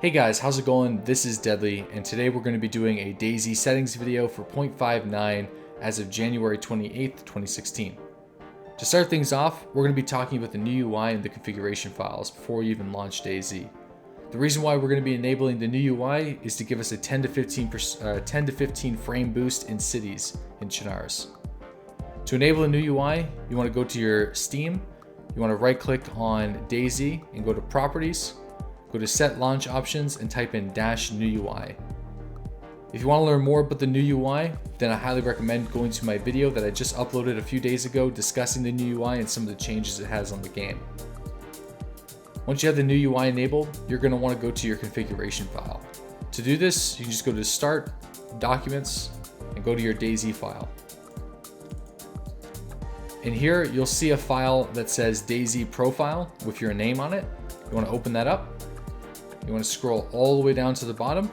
Hey guys, how's it going? This is Deadly, and today we're going to be doing a DayZ settings video for 0.59 as of January 28th, 2016. To start things off, we're going to be talking about the new UI and the configuration files before we even launch DayZ. The reason why we're going to be enabling the new UI is to give us a 10 to 15 frame boost in cities in Chinaris. To enable a new UI, you want to go to your Steam, you want to right click on DayZ and go to Properties. Go to Set Launch Options and type in -new UI. If you want to learn more about the new UI, then I highly recommend going to my video that I just uploaded a few days ago discussing the new UI and some of the changes it has on the game. Once you have the new UI enabled, you're going to want to go to your configuration file. To do this, you can just go to Start, Documents, and go to your DayZ file. In here, you'll see a file that says DayZ Profile with your name on it. You want to open that up. You want to scroll all the way down to the bottom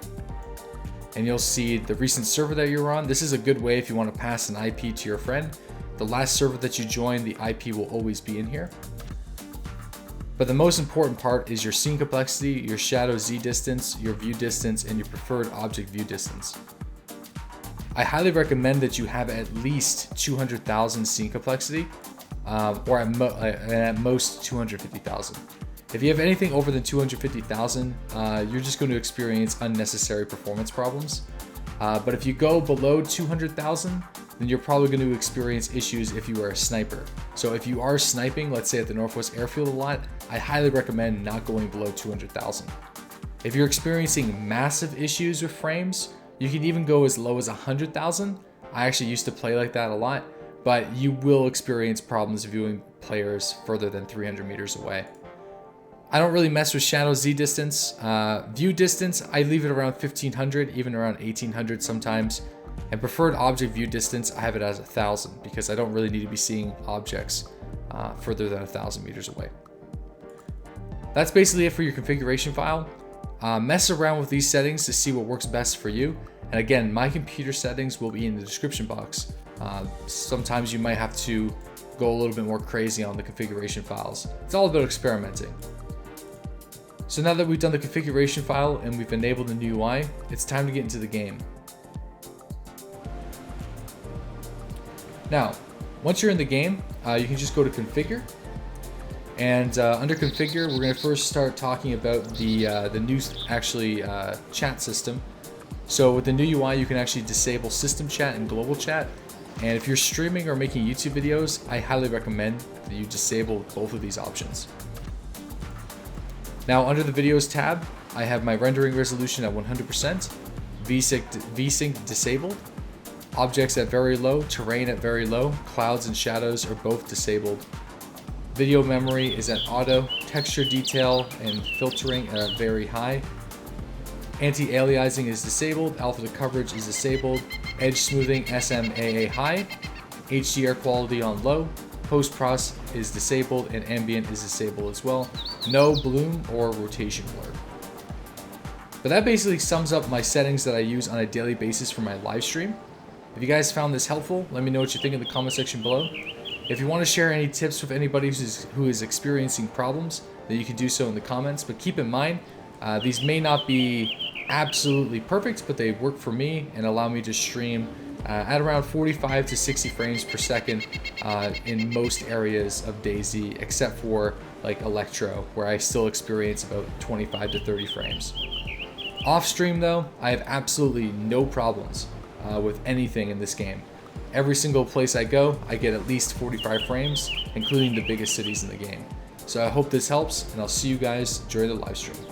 and you'll see the recent server that you're on. This is a good way if you want to pass an IP to your friend. The last server that you join, the IP will always be in here. But the most important part is your scene complexity, your shadow Z distance, your view distance, and your preferred object view distance. I highly recommend that you have at least 200,000 scene complexity, or at most 250,000. If you have anything over than 250,000, you're just going to experience unnecessary performance problems. But if you go below 200,000, then you're probably going to experience issues if you are a sniper. So if you are sniping, let's say at the Northwest Airfield a lot, I highly recommend not going below 200,000. If you're experiencing massive issues with frames, you can even go as low as 100,000. I actually used to play like that a lot, but you will experience problems viewing players further than 300 meters away. I don't really mess with shadow Z distance. View distance, I leave it around 1500, even around 1800 sometimes. And preferred object view distance, I have it as 1000 because I don't really need to be seeing objects further than 1000 meters away. That's basically it for your configuration file. Mess around with these settings to see what works best for you. And again, my computer settings will be in the description box. Sometimes you might have to go a little bit more crazy on the configuration files. It's all about experimenting. So now that we've done the configuration file and we've enabled the new UI, it's time to get into the game. Now, once you're in the game, you can just go to Configure. And under Configure, we're going to first start talking about the new chat system. So with the new UI, you can actually disable system chat and global chat. And if you're streaming or making YouTube videos, I highly recommend that you disable both of these options. Now under the videos tab, I have my rendering resolution at 100%, VSync disabled, objects at very low, terrain at very low, clouds and shadows are both disabled. Video memory is at auto, texture detail and filtering at very high. Anti-aliasing is disabled, alpha to coverage is disabled, edge smoothing SMAA high, HDR quality on low, post-process is disabled and ambient is disabled as well. No bloom or rotation blur. But that basically sums up my settings that I use on a daily basis for my live stream. If you guys found this helpful, let me know what you think in the comment section below. If you want to share any tips with anybody who is experiencing problems, then you can do so in the comments. But keep in mind, these may not be absolutely perfect, but they work for me and allow me to stream at around 45 to 60 frames per second in most areas of DayZ, except for like Electro, where I still experience about 25 to 30 frames. Off stream though, I have absolutely no problems with anything in this game. Every single place I go, I get at least 45 frames, including the biggest cities in the game. So I hope this helps, and I'll see you guys during the live stream.